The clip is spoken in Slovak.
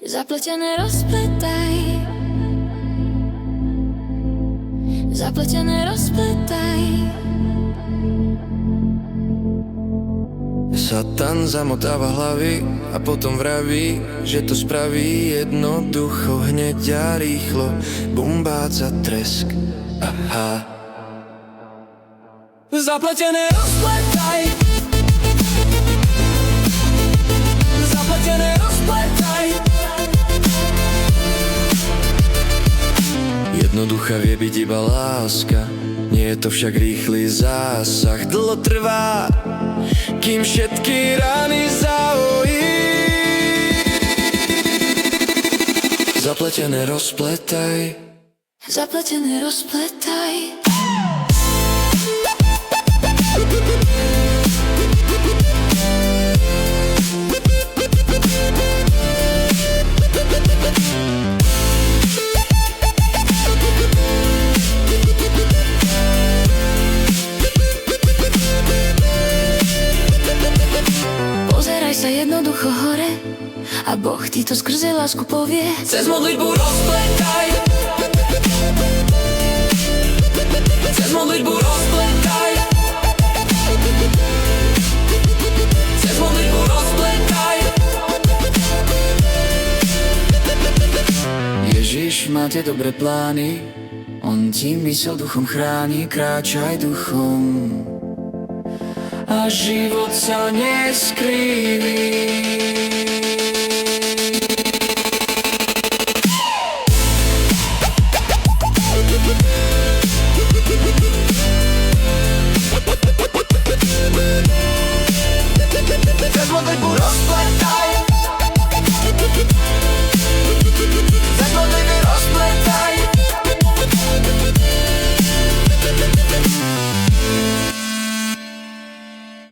Zapletené rozpletaj, zapletené rozpletaj. Satan zamotáva hlavy a potom vraví, že to spraví jednoducho, hneď a rýchlo, bumbáca tresk. Aha. Zapletené rozpletaj, zapletené rozpletaj. Jednoduchá vie byť iba láska, nie je to však rýchly zásah. Dlho trvá, kým všetky rany zahojí. Zapletené rozpletaj, Zapletené rozpletaj. Pozeraj sa jednoducho hore a Boh ti to skrze lásku povie. cez modlitbu rozpletaj, cez modlitbu rozpletaj, cez modlitbu rozpletaj. Ježiš má tie dobré plány, on ti mysel duchom chráni, kráčaj duchom a život sa neskriví.